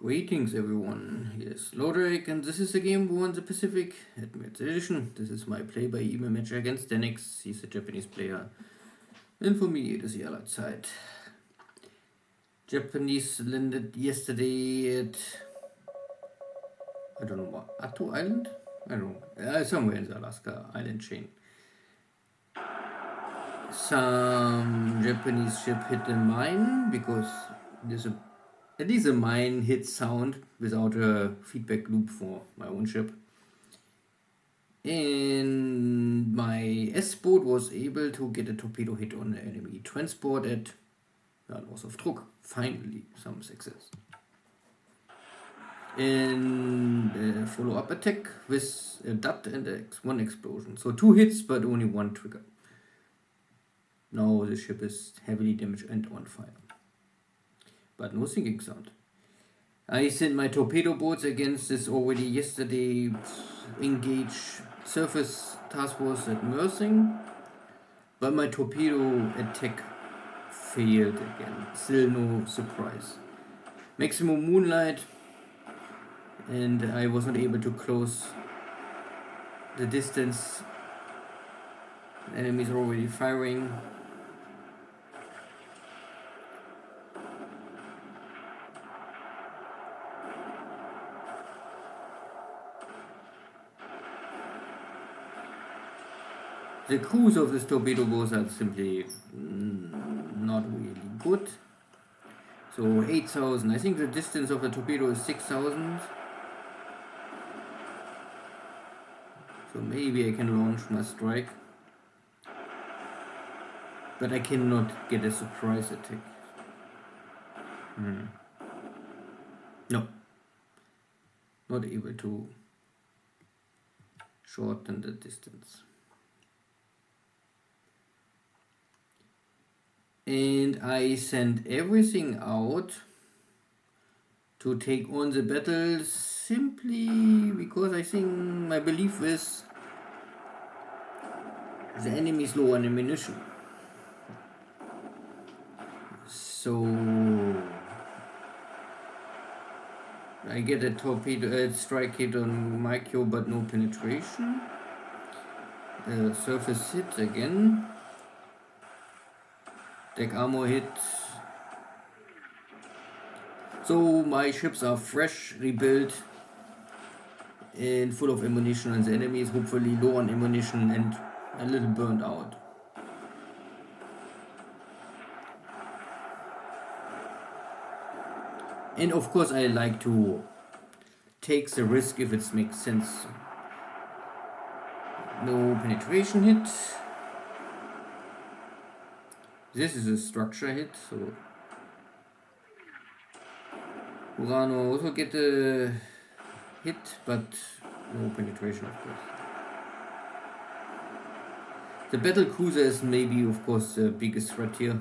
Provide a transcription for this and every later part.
Greetings everyone, here's Lodrik and this is a game War in the Pacific Advanced Edition. This is my play by email match against Deaniks. He's a Japanese player and for me it is the Allied side. Japanese landed yesterday at, I don't know what, Attu Island? I don't know, somewhere in the Alaska island chain. Some Japanese ship hit a mine because there's at least a mine hit sound without a feedback loop for my own ship. And my S-boat was able to get a torpedo hit on the enemy transport at loss of Druck. Finally, some success. And a follow-up attack with a dot and one explosion. So 2 hits but only 1 trigger. Now the ship is heavily damaged and on fire. But no sinking sound. I sent my torpedo boats against this already yesterday engaged surface task force at Mersing, but my torpedo attack failed again. Still no surprise. Maximum moonlight, and I was not able to close the distance. Enemies are already firing. The crews of this torpedo boats are simply not really good. So 8,000. I think the distance of the torpedo is 6,000. So maybe I can launch my strike. But I cannot get a surprise attack. No. Not able to shorten the distance. And I sent everything out to take on the battle simply because I think my belief is the enemy is low on ammunition. So I get a torpedo strike hit on micro but no penetration. Surface hit again. Deck armor hit. So my ships are fresh, rebuilt, and full of ammunition, and the enemy is hopefully low on ammunition and a little burned out. And of course I like to take the risk if it makes sense. No penetration hit. This is a structure hit, so Urano also get a hit, but no penetration, of course. The battle cruiser is maybe, of course, the biggest threat here.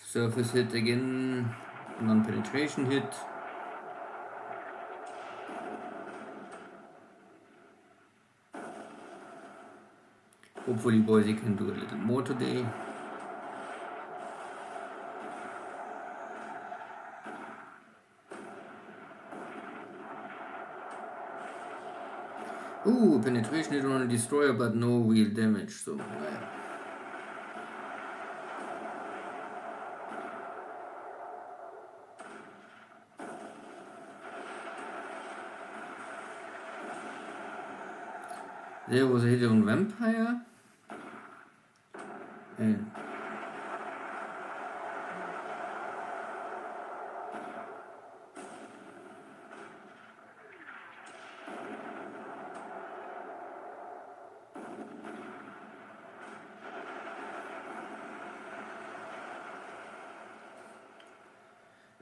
Surface hit again, non-penetration hit. Hopefully Boise can do a little more today. Ooh, penetration hit on a destroyer but no real damage, so yeah. There was a hit on Vampire.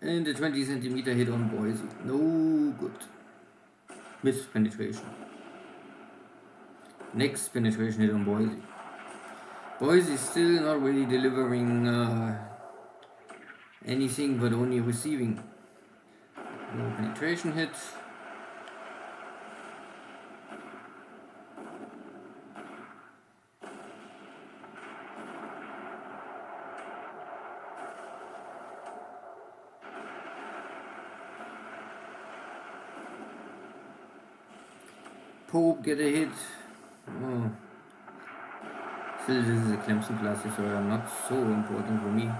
And a 20 centimeter hit on Boise. No good. Missed penetration. Next penetration hit on Boise. Boise is still not really delivering anything but only receiving. No penetration hit. Pope get a hit. Oh. Still, this is a Clemson class, so not so important for me.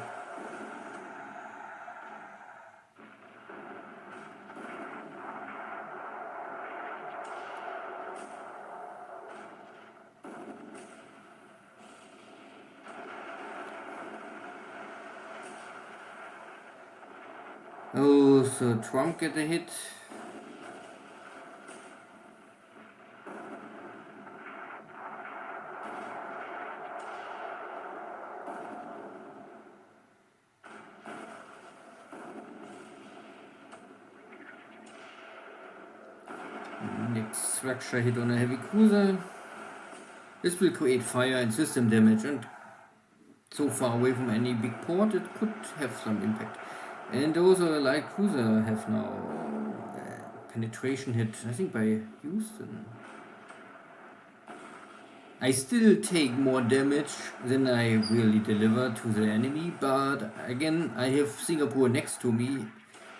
Oh, so Trump get a hit. Next structure hit on a heavy cruiser. This will create fire and system damage, and so far away from any big port it could have some impact. And also a light cruiser have now penetration hit, I think by Houston. I still take more damage than I really deliver to the enemy, but again I have Singapore next to me,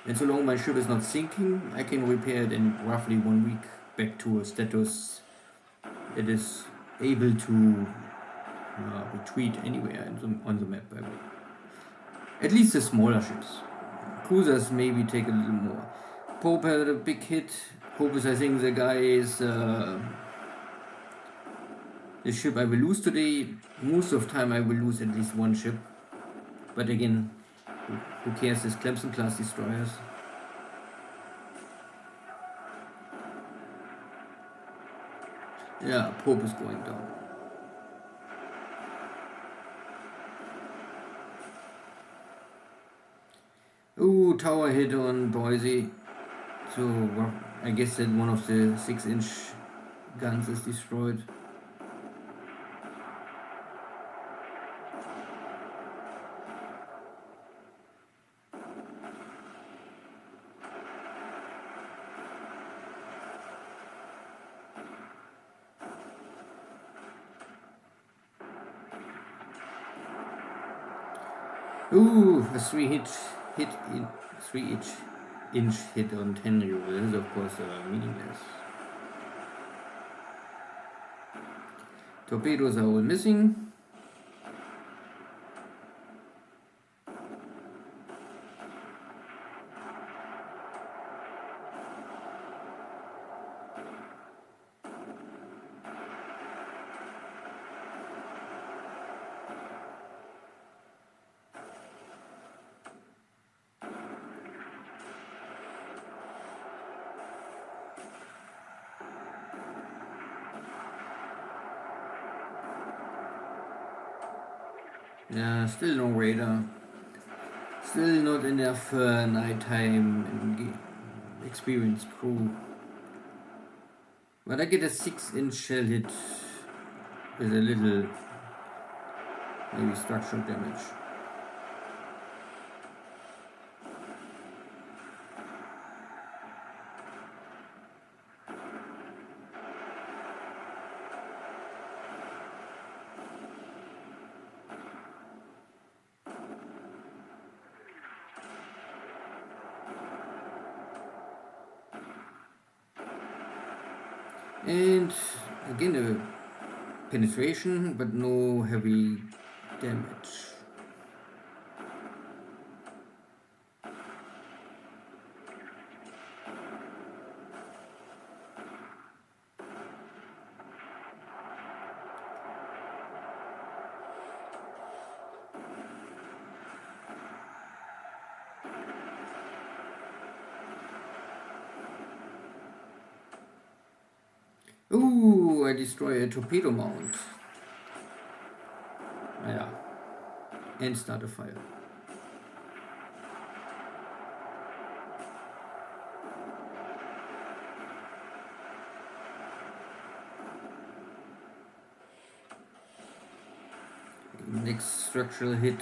and so long my ship is not sinking, I can repair it in roughly 1 week back to a status that is able to retreat anywhere on the map. At least the smaller ships. Cruisers maybe take a little more. Pope had a big hit. Pope is, I think, the guy is the ship I will lose today. Most of the time I will lose at least one ship. But again, who cares? This Clemson class destroyers. Yeah, Pope is going down. Ooh, tower hit on Boise. So well, I guess that one of the 6-inch guns is destroyed. Ooh, a 3-inch hit on Tenryu. This is of course meaningless. Torpedoes are all missing. Yeah, still no radar. Still not enough nighttime experienced crew. But I get a 6-inch shell hit with a little, maybe structural damage. And again a penetration, but no heavy damage. Ooh, I destroy a torpedo mount. Yeah. And start a fire. Next structural hit.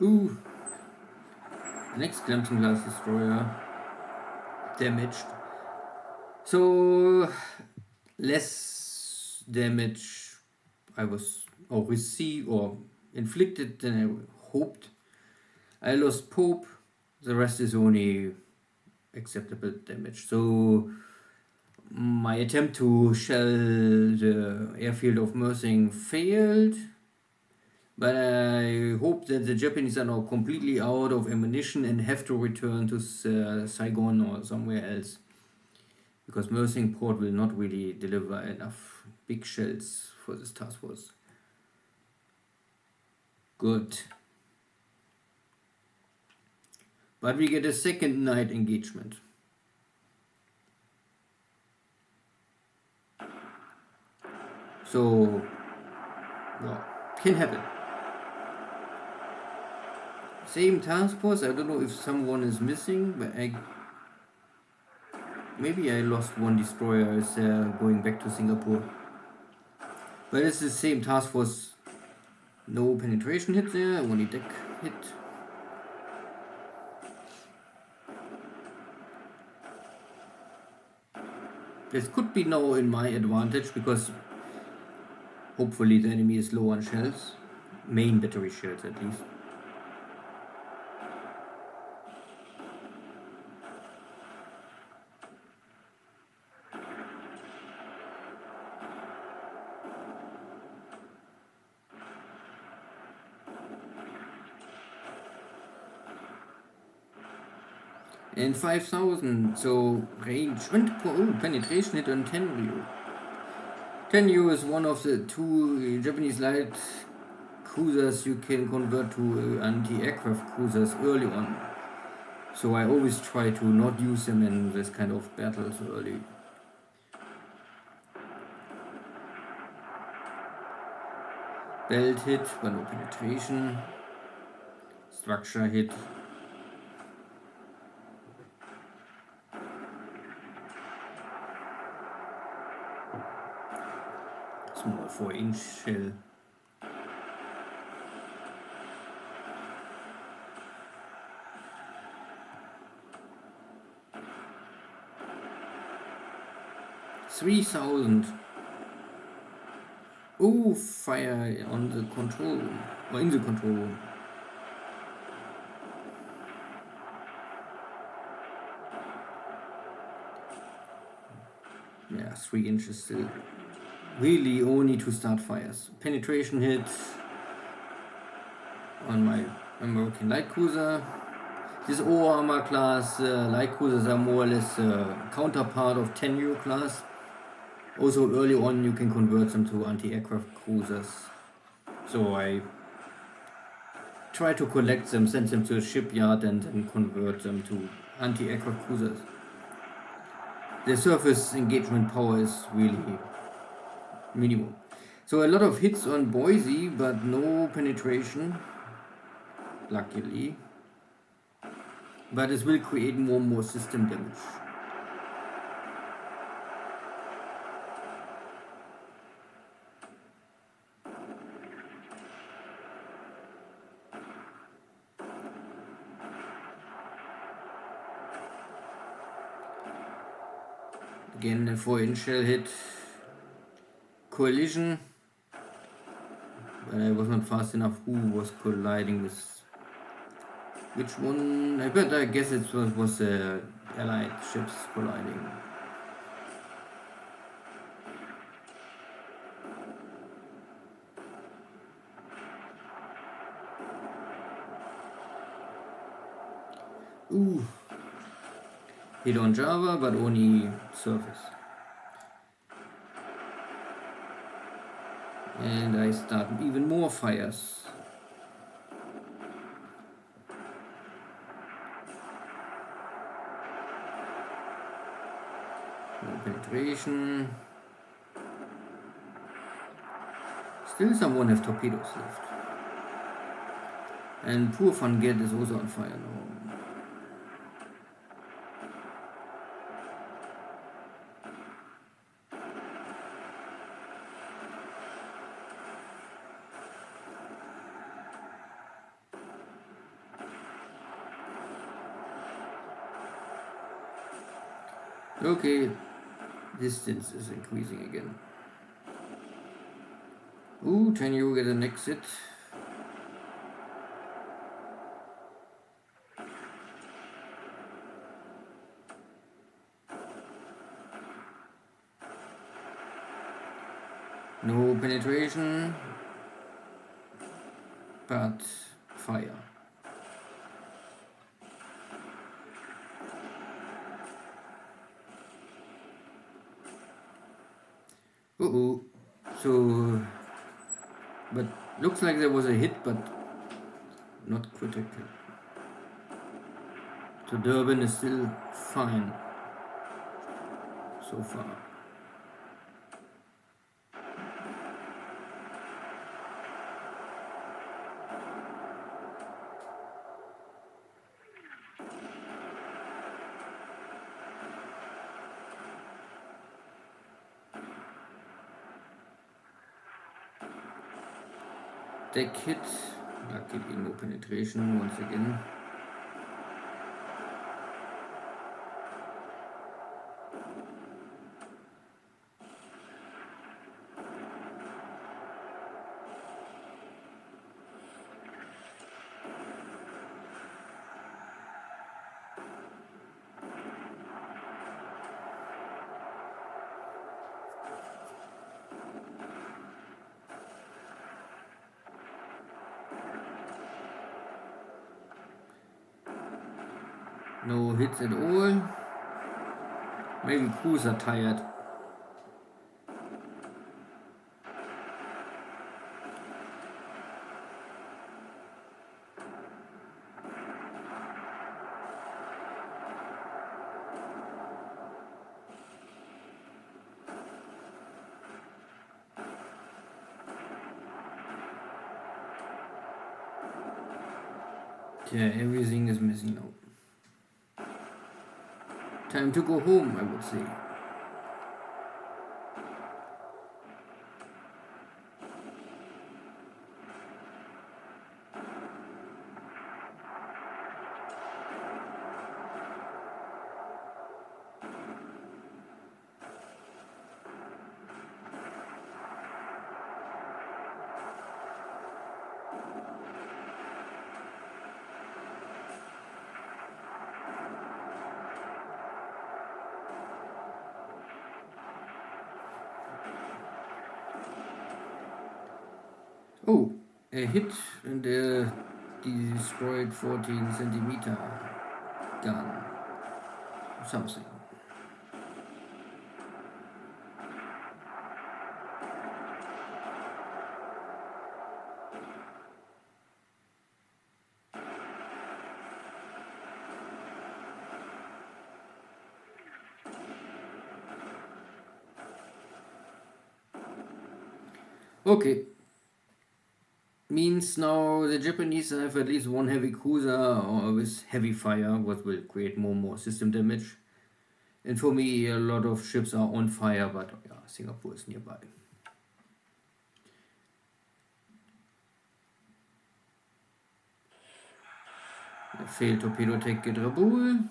Ooh, Next Clemson class destroyer damaged. So less damage I was or received or inflicted than I hoped. I lost Pope. The rest is only acceptable damage. So my attempt to shell the airfield of Mersing failed. But I hope that the Japanese are now completely out of ammunition and have to return to Saigon or somewhere else. Because Mersing Port will not really deliver enough big shells for this task force. Good. But we get a second night engagement. So, well, can happen. Same task force. I don't know if someone is missing, but maybe I lost one destroyer as going back to Singapore. But it's the same task force. No penetration hit there, only deck hit. This could be now in my advantage because hopefully the enemy is low on shells. Main battery shells at least. And 5,000, so range and penetration hit on Tenryu. Tenryu is one of the two Japanese light cruisers you can convert to anti-aircraft cruisers early on. So I always try to not use them in this kind of battles early. Belt hit, but no penetration. Structure hit. Small 4-inch shell. $3,000. Oh, fire on the control room. Or in the control room. Yeah, 3 inches still. Really only to start fires. Penetration hit on my American light cruiser. This O armor class light cruisers are more or less a counterpart of Tenryu class. Also early on you can convert them to anti-aircraft cruisers. So I try to collect them, send them to a shipyard and then convert them to anti-aircraft cruisers. The surface engagement power is really minimum. So a lot of hits on Boise, but no penetration, luckily. But it will create more and more system damage. Again, a 4-inch shell hit. Collision. But I was not fast enough. Who was colliding with which one? I guess it was Allied ships colliding. Ooh. Hit on Java, but only surface. And I start even more fires. No penetration. Still someone have torpedoes left. And poor Funget is also on fire now. Okay, distance is increasing again. Ooh, can you get an exit? No penetration, but fire. Uh-oh. So, but looks like there was a hit, but not critical. So Durban is still fine so far. Deck hit, luckily no penetration once again. No hits at all. Maybe crews are tired. Yeah, everything is missing now. Time to go home, I would say. Oh, a hit and a destroyed 14 centimeter gun. Something. Okay. Means now the Japanese have at least one heavy cruiser with heavy fire, what will create more and more system damage. And for me, a lot of ships are on fire, but yeah, Singapore is nearby. A failed torpedo attack at Rabaul.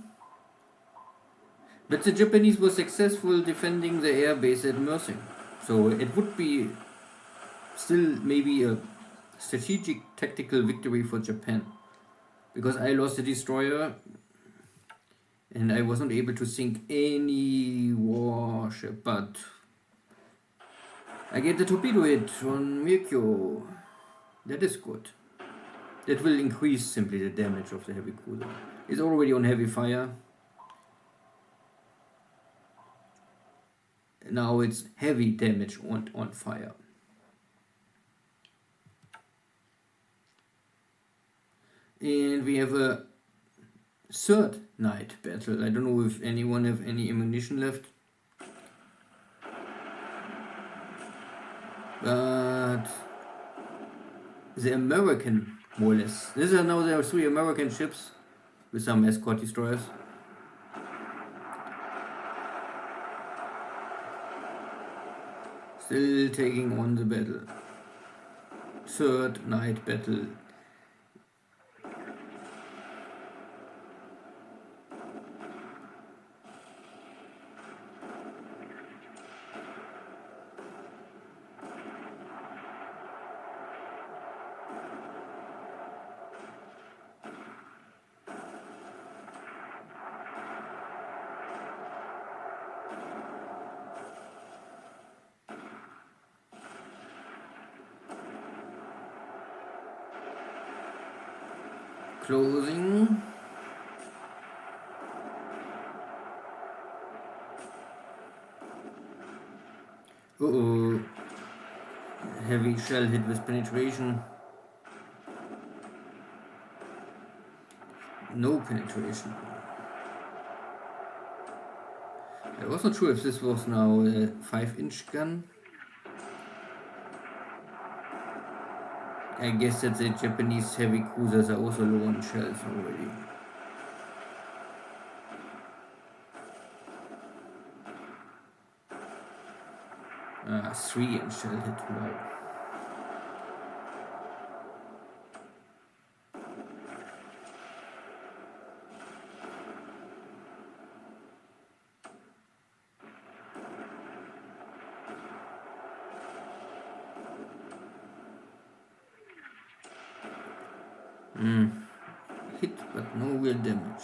But the Japanese were successful defending the airbase at Mersing. So it would be still maybe a strategic tactical victory for Japan. Because I lost the destroyer and I was not able to sink any warship, but I get the torpedo hit on Mykyo. That is good. That will increase simply the damage of the heavy cruiser. It's already on heavy fire. Now it's heavy damage on fire. And we have a third night battle. I don't know if anyone have any ammunition left. But the American, more or less. These are now there are 3 American ships with some escort destroyers. Still taking on the battle. Third night battle. closing. Uh-oh. Heavy shell hit with penetration. No penetration. I was not sure if this was now a 5-inch gun. I guess that the Japanese heavy cruisers are also low on shells already. 3-inch shell hit, wow. Hit, but no real damage.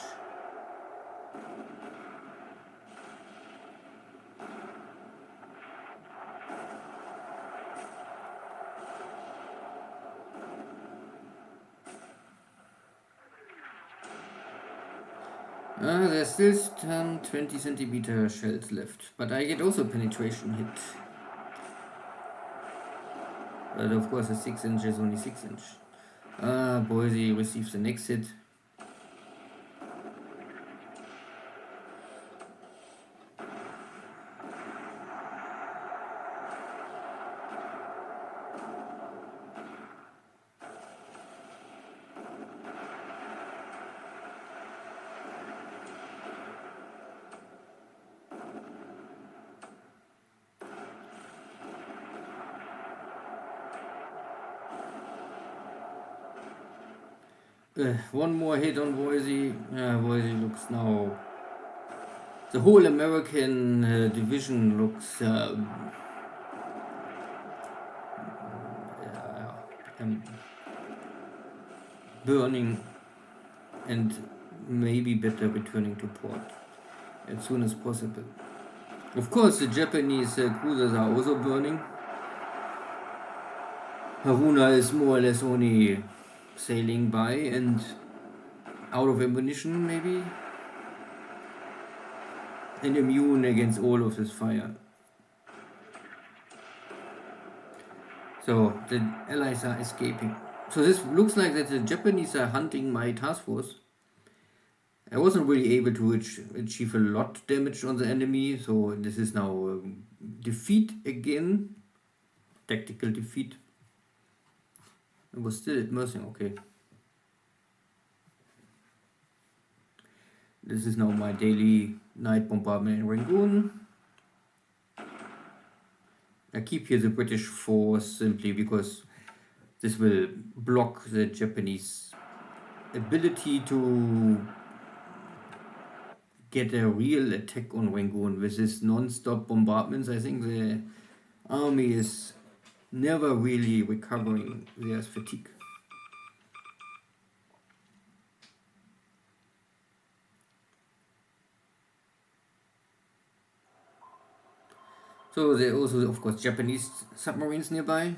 There's still some 20 centimeter shells left, but I get also penetration hit. But of course a 6-inch is only 6-inch. Boise receives the next hit. One more hit on Boise. Boise looks now. The whole American division looks burning, and maybe better returning to port as soon as possible. Of course, the Japanese cruisers are also burning. Haruna is more or less only sailing by and out of ammunition, maybe, and immune against all of this fire. So the allies are escaping. So this looks like that the Japanese are hunting my task force. I wasn't really able to achieve a lot damage on the enemy, so this is now defeat again, tactical defeat. It was still at Mersing, okay. This is now my daily night bombardment in Rangoon. I keep here the British force simply because this will block the Japanese ability to get a real attack on Rangoon. With this non-stop bombardments, I think the army is never really recovering their fatigue. So there are also, of course, Japanese submarines nearby.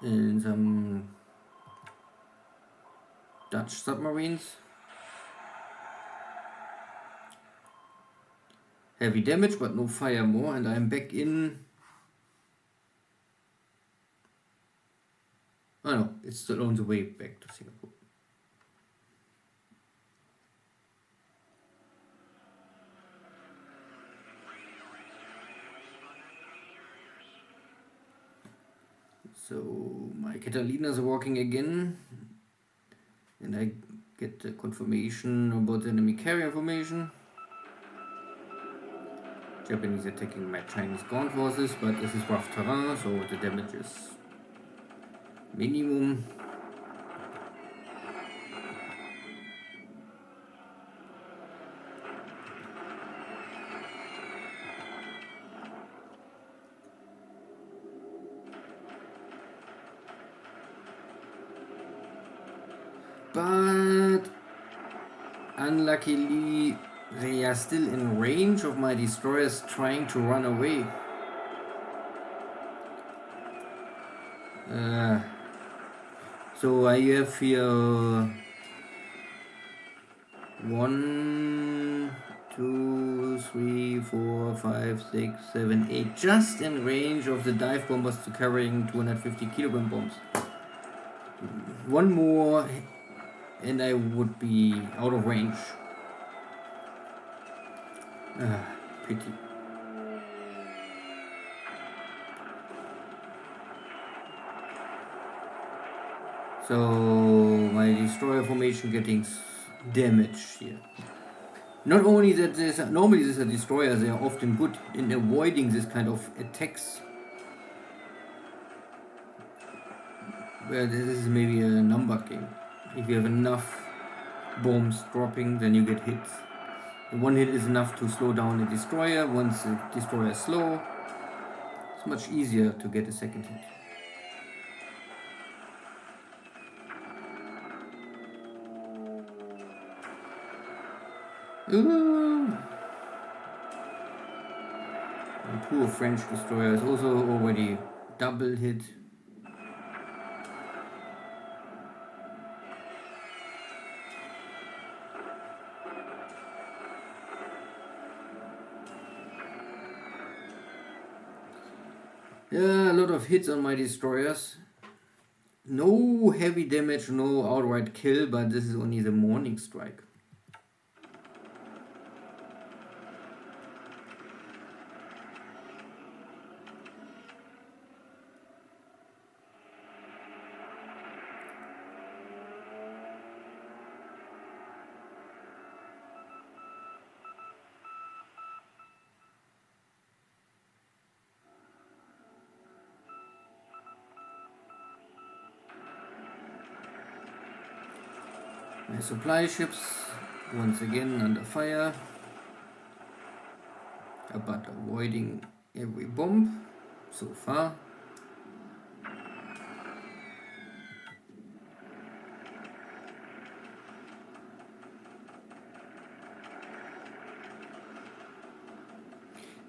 And some Dutch submarines. Heavy damage, but no fire more, and I'm back in... Oh no, it's still on the way back to Singapore. So my Catalinas are working again, and I get the confirmation about the enemy carrier formation. Japanese attacking my Chinese ground forces, but this is rough terrain, so the damage is minimum. But unluckily they are still in range of my destroyers trying to run away. So I have here 1, 2, 3, 4, 5, 6, 7, 8, just in range of the dive bombers to carrying 250 kilogram bombs. One more and I would be out of range. Pity. So my destroyer formation getting damaged here. Not only that, normally these are destroyers, they are often good in avoiding this kind of attacks. Where this is maybe a number game. If you have enough bombs dropping, then you get hits. And one hit is enough to slow down a destroyer. Once the destroyer is slow, it's much easier to get a second hit. And poor French destroyer is also already double hit. Yeah, a lot of hits on my destroyers. No heavy damage, no outright kill, but this is only the morning strike. My supply ships once again under fire, but avoiding every bomb so far.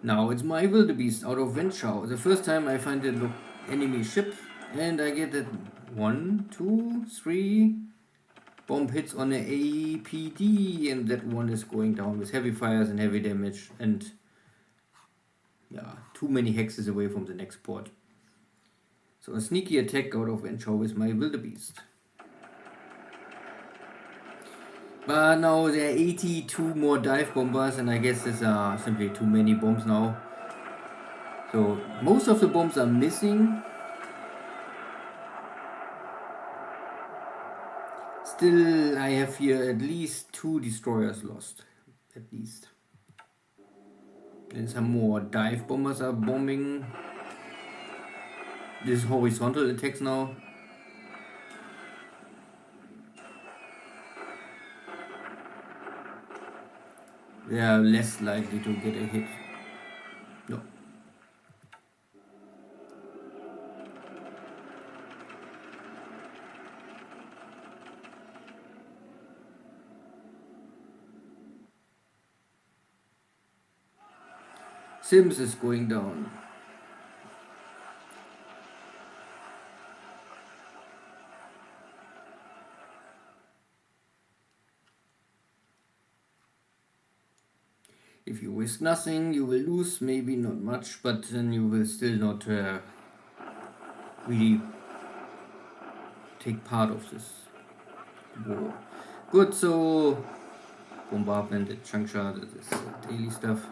Now it's my wildebeest out of Windschau. The first time I find the enemy ship and I get that 1, 2, 3 bomb hits on the APD, and that one is going down with heavy fires and heavy damage, and yeah, too many hexes away from the next port. So a sneaky attack out of Windschau with my wildebeest. But now there are 82 more dive bombers, and I guess these are simply too many bombs now. So most of the bombs are missing. Still, I have here at least 2 destroyers lost. At least. And some more dive bombers are bombing. This horizontal attacks now. They are less likely to get a hit. No. Sims is going down. If you risk nothing, you will lose, maybe not much, but then you will still not really take part of this war. Good, so bombardment at juncture, this is daily stuff.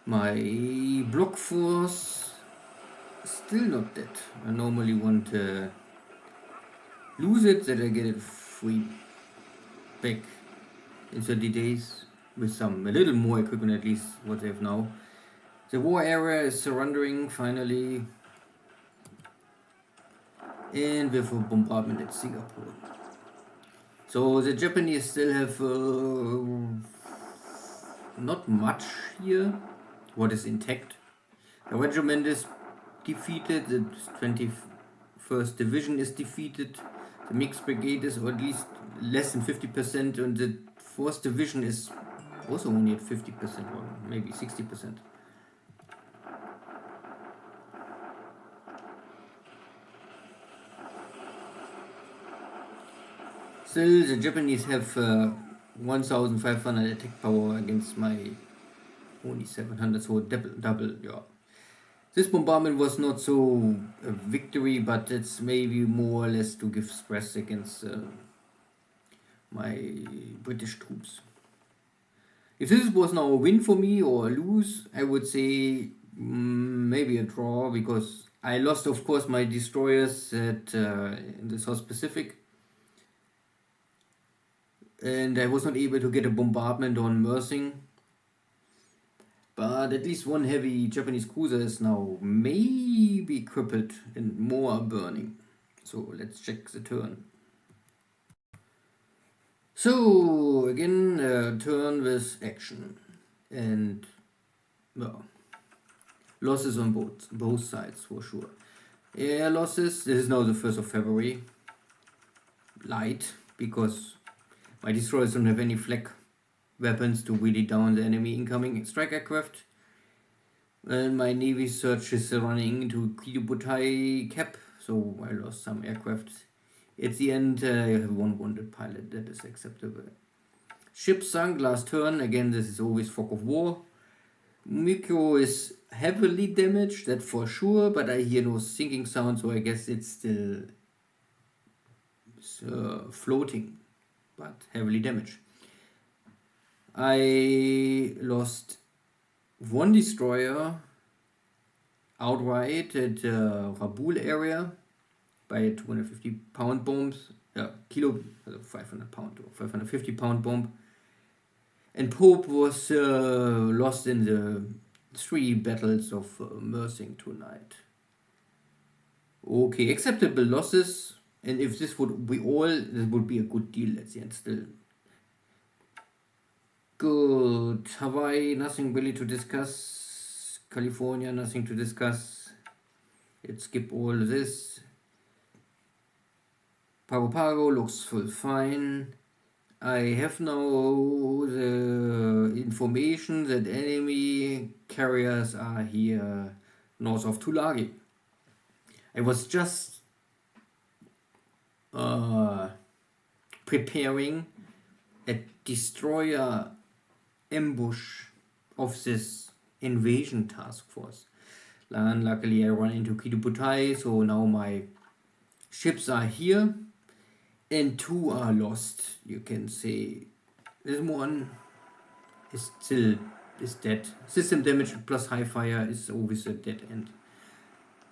My block force still not dead. I normally want to lose it, that I get it free back in 30 days with a little more equipment, at least what they have now. The war area is surrendering finally, and with a bombardment at Singapore. So the Japanese still have not much here. What is intact? The regiment is defeated, the 21st Division is defeated, the mixed brigade is at least less than 50%, and the 4th Division is also only at 50% or maybe 60%. Still, the Japanese have 1,500 attack power against my only 700, so double, yeah. This bombardment was not so a victory, but it's maybe more or less to give stress against my British troops. If this was now a win for me or a lose, I would say maybe a draw, because I lost, of course, my destroyers in the South Pacific, and I was not able to get a bombardment on Mersing. But at least one heavy Japanese cruiser is now maybe crippled and more are burning. So let's check the turn. So again, turn with action, and well, losses on both sides for sure. Air losses. This is now the 1st of February. Light, because my destroyers don't have any flak weapons to really down the enemy incoming strike aircraft. And my navy search is running into Kidobutai Cap, so I lost some aircraft. At the end, I have one wounded pilot. That is acceptable. Ship sunk last turn. Again, this is always fog of war. Mikro is heavily damaged, that for sure, but I hear no sinking sound, so I guess it's still floating, but heavily damaged. I lost one destroyer outright at Rabaul area by 250 pound bombs, kilo, 500 pound or 550 pound bomb. And Pope was lost in the 3 battles of Mersing tonight. Okay, acceptable losses. And if this would be all, this would be a good deal at the end still. Good. Hawaii, nothing really to discuss. California, nothing to discuss. Let's skip all this. Pago Pago looks full fine. I have now the information that enemy carriers are here north of Tulagi. I was just preparing a destroyer ambush of this invasion task force. And luckily I run into Kidobutai, so now my ships are here and 2 are lost. You can say this one is dead. System damage plus high fire is always a dead end.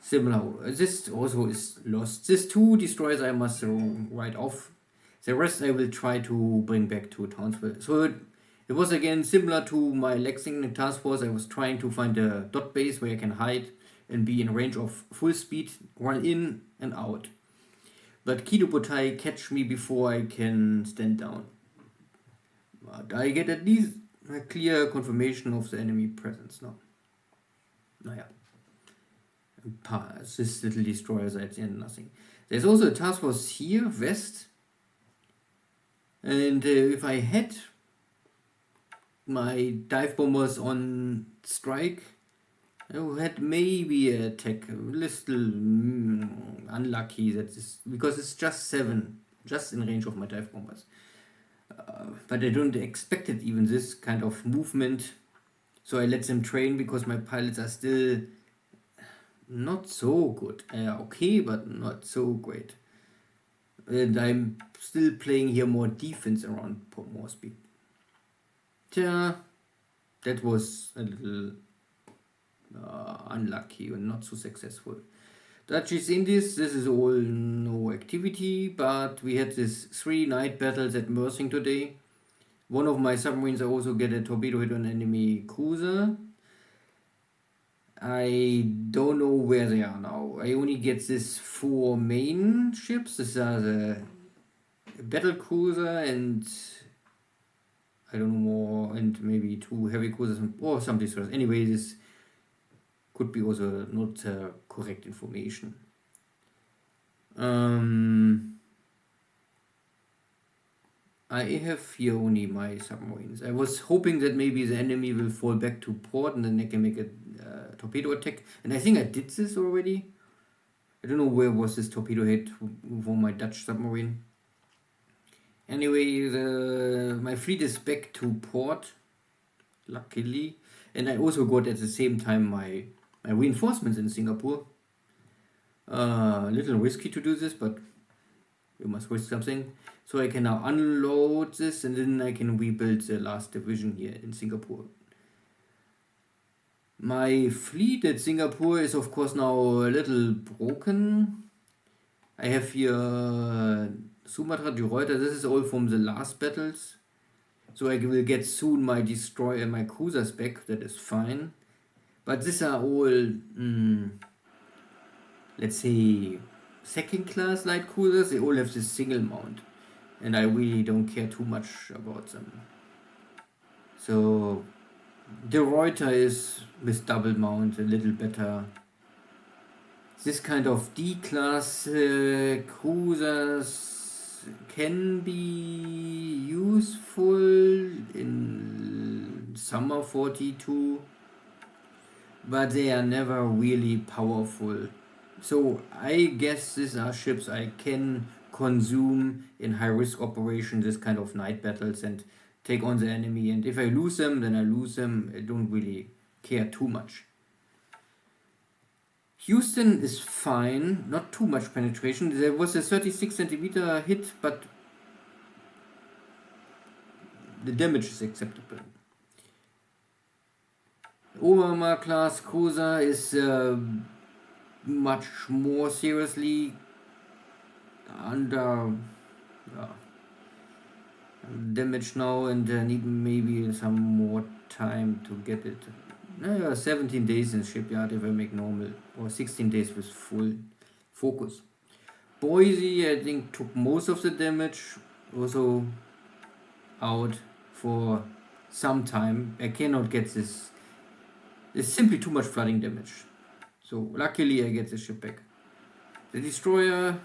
Similar, this also is lost. These 2 destroyers I must write off. The rest I will try to bring back to Townsville. So it was again similar to my Lexington task force. I was trying to find a dot base where I can hide and be in range of full speed, run in and out. But Kidobutai catch me before I can stand down. But I get at least a clear confirmation of the enemy presence now. Naja. This little destroyers at the end, nothing. There's also a task force here, west. And if I had my dive bombers on strike, I had maybe an attack. A little unlucky, that is, because it's just 7, just in range of my dive bombers. But I don't expect it, even this kind of movement. So I let them train, because my pilots are still not so good. Okay, but not so great. And I'm still playing here more defense around Port Moresby. Tja, that was a little unlucky and not so successful. Dutch East Indies, this is all no activity, but we had this 3 night battles at Mersing today. One of my submarines I also get a torpedo hit on enemy cruiser. I don't know where they are now. I only get these 4 main ships. These are the battle cruiser and I don't know more, and maybe 2 heavy cruisers or some destroyers. Anyway, this could be also not correct information. I have here only my submarines. I was hoping that maybe the enemy will fall back to port and then I can make a torpedo attack. And I think I did this already. I don't know where was this torpedo hit for my Dutch submarine. Anyway, my fleet is back to port, luckily, and I also got at the same time my reinforcements in Singapore. A little risky to do this, but you must risk something. So I can now unload this, and then I can rebuild the last division here in Singapore. My fleet at Singapore is of course now a little broken. I have here Sumatra, De Ruyter. This is all from the last battles. So I will get soon my destroyer and my cruisers back. That is fine. But these are all, let's say, second class light cruisers. They all have this single mount. And I really don't care too much about them. So De Ruyter is with double mount a little better. This kind of D-class cruisers can be useful in summer 42, but they are never really powerful. So I guess these are ships I can consume in high-risk operations, this kind of night battles, and take on the enemy. And if I lose them, then I lose them. I don't really care too much. Houston is fine, not too much penetration. There was a 36 centimeter hit, but the damage is acceptable. Obama class cruiser is much more seriously under damage now, and need maybe some more time to get it. 17 days in shipyard if I make normal, or 16 days with full focus. Boise, I think, took most of the damage, also out for some time. I cannot get this. There's simply too much flooding damage. So luckily I get the ship back. The destroyer,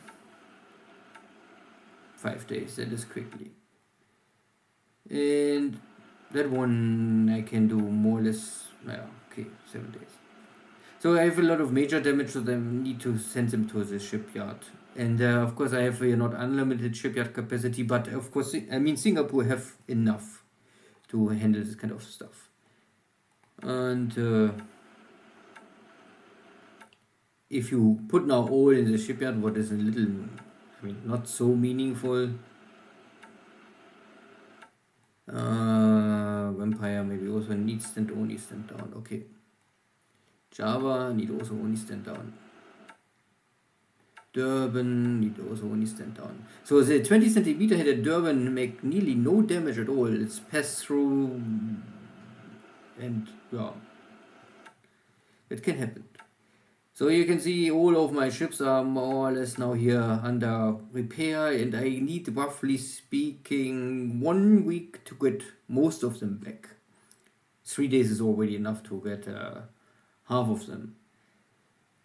5 days, that is quickly. And that one I can do more or less, 7 days. So I have a lot of major damage, so I need to send them to the shipyard. And of course I have not unlimited shipyard capacity, but of course, Singapore have enough to handle this kind of stuff. And if you put now all in the shipyard, what is a little, not so meaningful. Vampire maybe also needs stand only stand down. Okay. Java need also only stand down. Durban need also only stand down. So the 20 centimeter hit at Durban make nearly no damage at all. It's passed through, and it can happen. So you can see all of my ships are more or less now here under repair, and I need, roughly speaking, 1 week to get most of them back. 3 days is already enough to get half of them.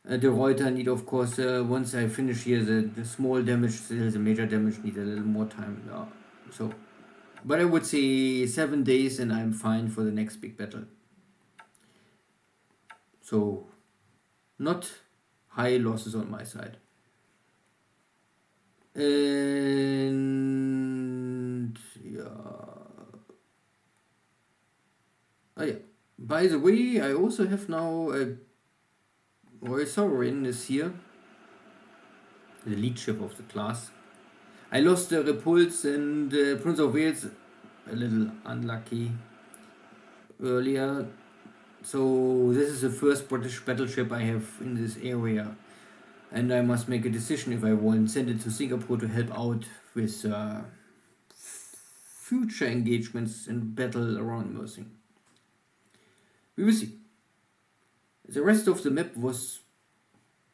The Reuter need, of course, once I finish here the small damage, still the major damage need a little more time. But I would say 7 days and I'm fine for the next big battle. So not high losses on my side. And by the way, I also have now a Royal Sovereign is here, the lead ship of the class. I lost the Repulse and Prince of Wales, a little unlucky earlier. So this is the first British battleship I have in this area, and I must make a decision if I want to send it to Singapore to help out with future engagements and battle around Mersing. We will see. The rest of the map was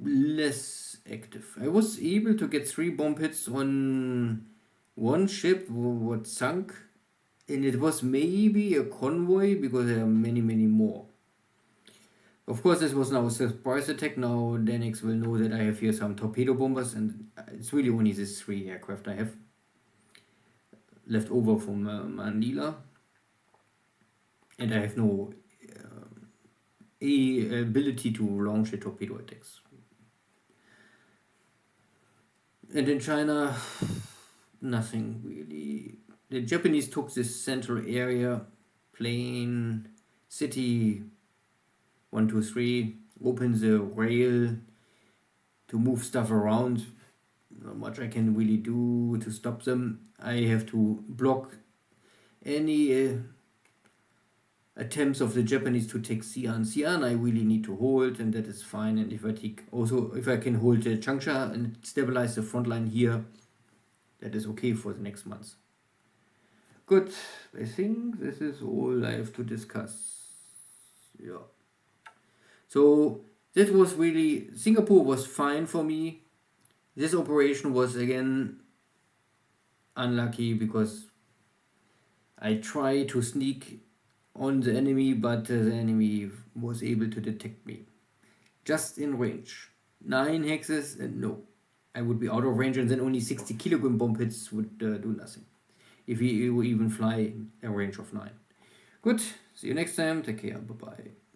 less active. I was able to get 3 bomb hits on one ship what sunk, and it was maybe a convoy because there are many more. Of course, this was now a surprise attack. Now Deaniks will know that I have here some torpedo bombers, and it's really only these 3 aircraft I have left over from Manila, and I have no ability to launch the torpedo attacks. And in China, nothing really. The Japanese took this central area, plain, city, 1, 2, 3, open the rail to move stuff around. Not much I can really do to stop them. I have to block any attempts of the Japanese to take Xi'an. Xi'an I really need to hold, and that is fine. And if I can hold the Changsha and stabilize the front line here, that is okay for the next months. Good. I think this is all I have to discuss. Yeah. So that was really, Singapore was fine for me. This operation was again unlucky because I tried to sneak on the enemy, but the enemy was able to detect me. Just in range. 9 hexes and no. I would be out of range, and then only 60 kilogram bomb hits would do nothing. If he even fly a range of 9. Good. See you next time. Take care. Bye-bye.